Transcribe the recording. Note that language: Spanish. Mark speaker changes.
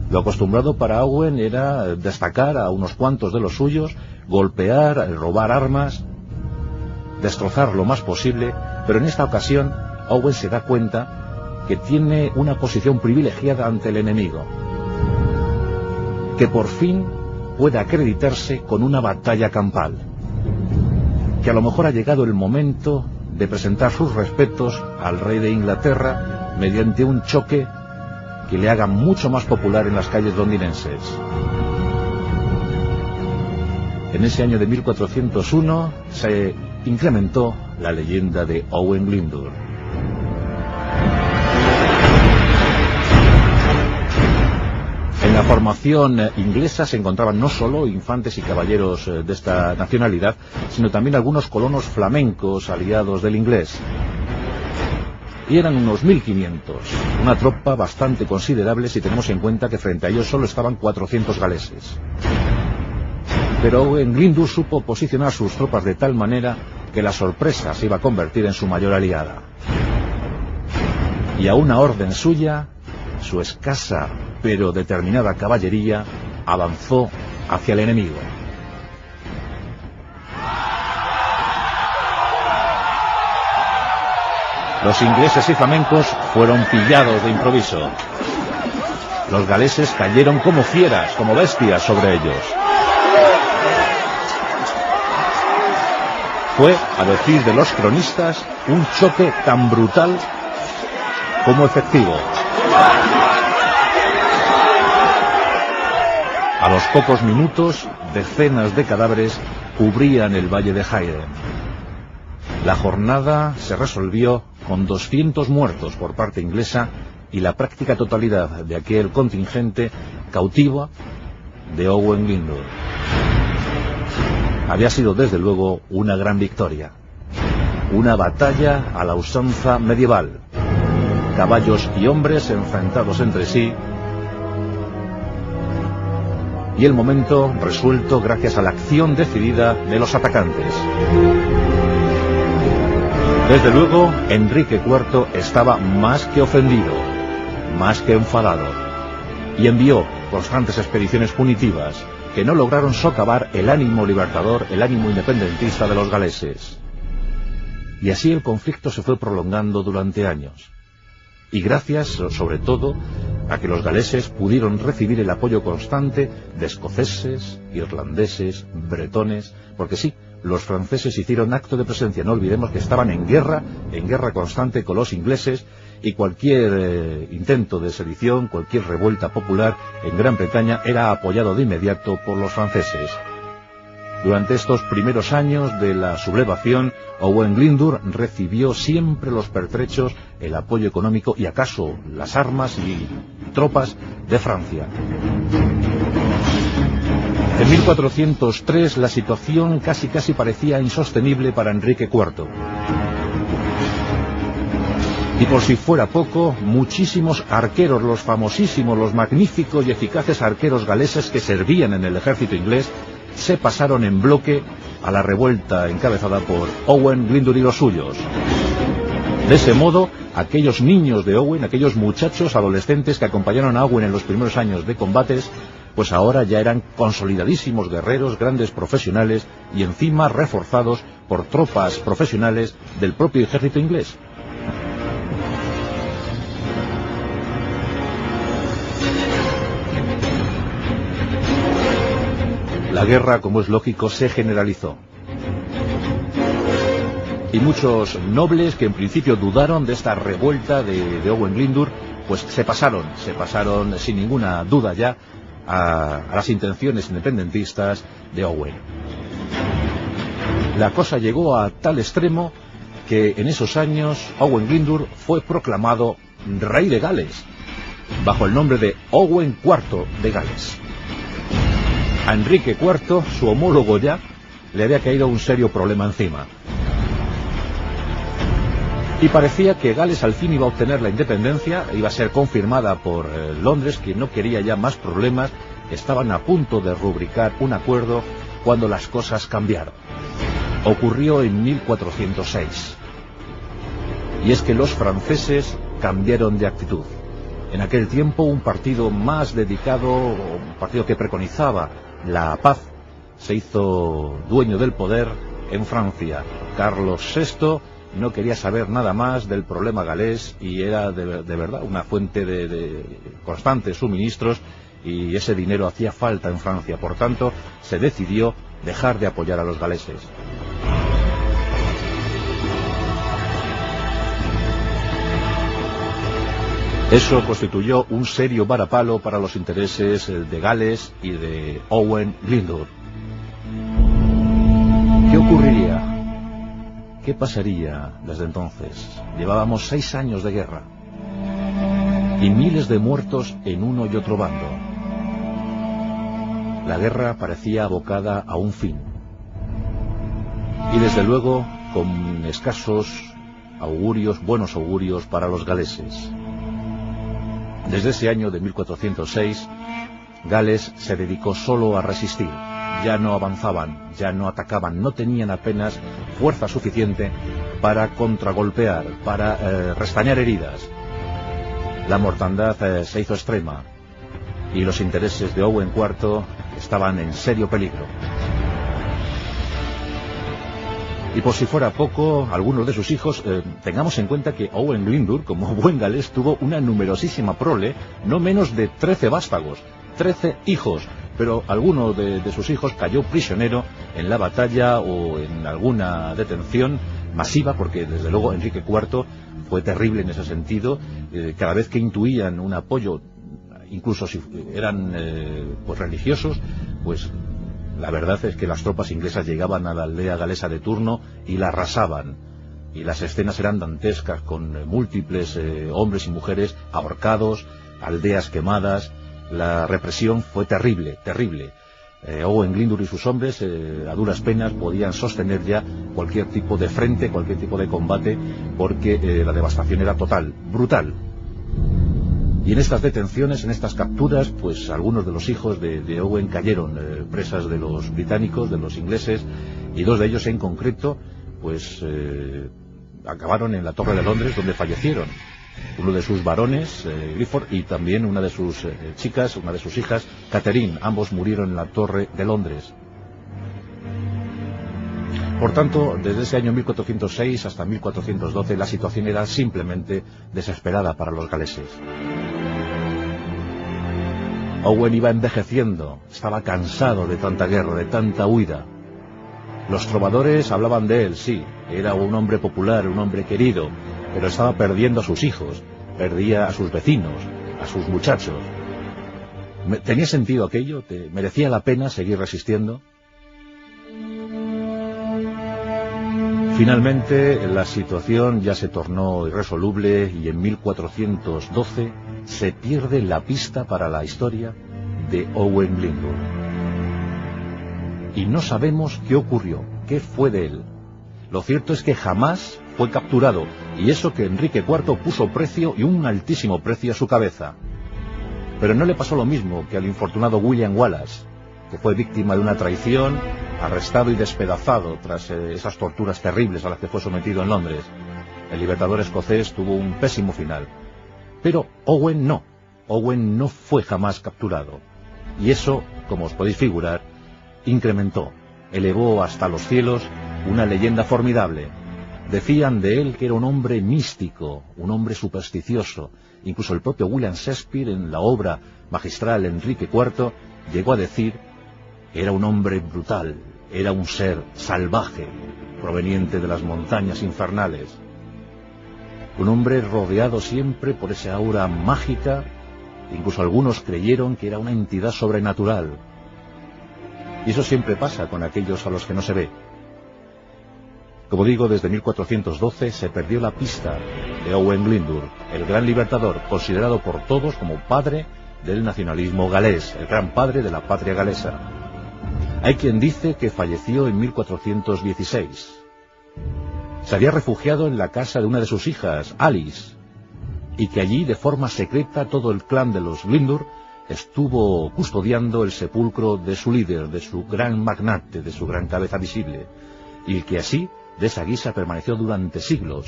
Speaker 1: Lo acostumbrado para Owen era destacar a unos cuantos de los suyos, golpear, robar armas, destrozar lo más posible, pero en esta ocasión Owen se da cuenta que tiene una posición privilegiada ante el enemigo, que por fin puede acreditarse con una batalla campal, que a lo mejor ha llegado el momento de presentar sus respetos al rey de Inglaterra mediante un choque que le haga mucho más popular en las calles londinenses. En ese año de 1401 se incrementó la leyenda de Owen Glyndŵr. En la formación inglesa se encontraban no solo infantes y caballeros de esta nacionalidad, sino también algunos colonos flamencos aliados del inglés. Y eran unos 1500, una tropa bastante considerable si tenemos en cuenta que frente a ellos solo estaban 400 galeses. Pero Owen Glyndŵr supo posicionar sus tropas de tal manera que la sorpresa se iba a convertir en su mayor aliada. Y a una orden suya, su escasa pero determinada caballería avanzó hacia el enemigo. Los ingleses y flamencos fueron pillados de improviso. Los galeses cayeron como fieras, como bestias sobre ellos. Fue, a decir de los cronistas, un choque tan brutal como efectivo. A los pocos minutos, decenas de cadáveres cubrían el valle de Hyden. La jornada se resolvió con 200 muertos por parte inglesa y la práctica totalidad de aquel contingente cautiva de Owen Glyndŵr. Había sido desde luego una gran victoria, una batalla a la usanza medieval, caballos y hombres enfrentados entre sí, y el momento resuelto gracias a la acción decidida de los atacantes. Desde luego, Enrique IV estaba más que ofendido, más que enfadado, y envió constantes expediciones punitivas que no lograron socavar el ánimo libertador, el ánimo independentista de los galeses. Y así el conflicto se fue prolongando durante años. Y gracias, sobre todo, a que los galeses pudieron recibir el apoyo constante de escoceses, irlandeses, bretones, porque sí, los franceses hicieron acto de presencia. No olvidemos que estaban en guerra constante con los ingleses, y cualquier intento de sedición, cualquier revuelta popular en Gran Bretaña era apoyado de inmediato por los franceses. Durante estos primeros años de la sublevación, Owen Glyndŵr recibió siempre los pertrechos, el apoyo económico y acaso las armas y tropas de Francia. En 1403 la situación casi parecía insostenible para Enrique IV. Y por si fuera poco, muchísimos arqueros, los famosísimos, los magníficos y eficaces arqueros galeses que servían en el ejército inglés, se pasaron en bloque a la revuelta encabezada por Owen Glyndŵr y los suyos. De ese modo, aquellos niños de Owen, aquellos muchachos adolescentes que acompañaron a Owen en los primeros años de combates, pues ahora ya eran consolidadísimos guerreros, grandes profesionales y encima reforzados por tropas profesionales del propio ejército inglés. La guerra, como es lógico, se generalizó. Y muchos nobles que en principio dudaron de esta revuelta de Owen Glyndŵr, pues se pasaron sin ninguna duda ya a las intenciones independentistas de Owen. La cosa llegó a tal extremo que en esos años Owen Glyndŵr fue proclamado rey de Gales, bajo el nombre de Owen IV de Gales. A Enrique IV, su homólogo ya, le había caído un serio problema encima. Y parecía que Gales al fin iba a obtener la independencia, iba a ser confirmada por Londres, que no quería ya más problemas. Estaban a punto de rubricar un acuerdo cuando las cosas cambiaron. Ocurrió en 1406. Y es que los franceses cambiaron de actitud. En aquel tiempo un partido más dedicado, un partido que preconizaba la paz, se hizo dueño del poder en Francia. Carlos VI no quería saber nada más del problema galés y era de verdad una fuente de constantes suministros, y ese dinero hacía falta en Francia. Por tanto, se decidió dejar de apoyar a los galeses. Eso constituyó un serio varapalo para los intereses de Gales y de Owen Glyndŵr. ¿Qué ocurriría? ¿Qué pasaría desde entonces? Llevábamos 6 años de guerra y miles de muertos en uno y otro bando. La guerra parecía abocada a un fin, y desde luego con escasos augurios, buenos augurios para los galeses. Desde ese año de 1406, Gales se dedicó solo a resistir. Ya no avanzaban, ya no atacaban, no tenían apenas fuerza suficiente para contragolpear, para restañar heridas. La mortandad se hizo extrema y los intereses de Owen IV estaban en serio peligro. Y por si fuera poco, algunos de sus hijos, tengamos en cuenta que Owen Glyndŵr, como buen galés, tuvo una numerosísima prole, no menos de 13 vástagos, 13 hijos, pero alguno de sus hijos cayó prisionero en la batalla o en alguna detención masiva, porque desde luego Enrique IV fue terrible en ese sentido. Cada vez que intuían un apoyo, incluso si eran pues religiosos, pues la verdad es que las tropas inglesas llegaban a la aldea galesa de turno y la arrasaban. Y las escenas eran dantescas, con múltiples hombres y mujeres ahorcados, aldeas quemadas. La represión fue terrible, terrible. Owen Glyndŵr y sus hombres a duras penas podían sostener ya cualquier tipo de frente, cualquier tipo de combate, porque la devastación era total, brutal. Y en estas detenciones, en estas capturas, pues algunos de los hijos de Owen cayeron presas de los británicos, de los ingleses, y 2 de ellos en concreto, pues acabaron en la Torre de Londres, donde fallecieron. Uno de sus varones, Gifford, y también una de sus chicas, una de sus hijas, Catherine. Ambos murieron en la Torre de Londres. Por tanto, desde ese año 1406 hasta 1412, la situación era simplemente desesperada para los galeses. Owen iba envejeciendo, estaba cansado de tanta guerra, de tanta huida. Los trovadores hablaban de él, sí, era un hombre popular, un hombre querido, pero estaba perdiendo a sus hijos, perdía a sus vecinos, a sus muchachos. ¿Tenía sentido aquello? ¿Merecía la pena seguir resistiendo? Finalmente, la situación ya se tornó irresoluble y en 1412 se pierde la pista para la historia de Owen Glyndŵr. Y no sabemos qué ocurrió, qué fue de él. Lo cierto es que jamás fue capturado, y eso que Enrique IV puso precio, y un altísimo precio, a su cabeza. Pero no le pasó lo mismo que al infortunado William Wallace, que fue víctima de una traición, arrestado y despedazado tras esas torturas terribles a las que fue sometido en Londres. El libertador escocés tuvo un pésimo final. Pero Owen no fue jamás capturado. Y eso, como os podéis figurar, incrementó, elevó hasta los cielos una leyenda formidable. Decían de él que era un hombre místico, un hombre supersticioso. Incluso el propio William Shakespeare, en la obra magistral Enrique IV, llegó a decir: era un hombre brutal, era un ser salvaje, proveniente de las montañas infernales. Un hombre rodeado siempre por esa aura mágica. Incluso algunos creyeron que era una entidad sobrenatural. Y eso siempre pasa con aquellos a los que no se ve. Como digo, desde 1412 se perdió la pista de Owen Glyndŵr, el gran libertador, considerado por todos como padre del nacionalismo galés, el gran padre de la patria galesa. Hay quien dice que falleció en 1416. Se había refugiado en la casa de una de sus hijas, Alice, y que allí, de forma secreta, todo el clan de los Glyndŵr estuvo custodiando el sepulcro de su líder, de su gran magnate, de su gran cabeza visible, y que así, de esa guisa, permaneció durante siglos.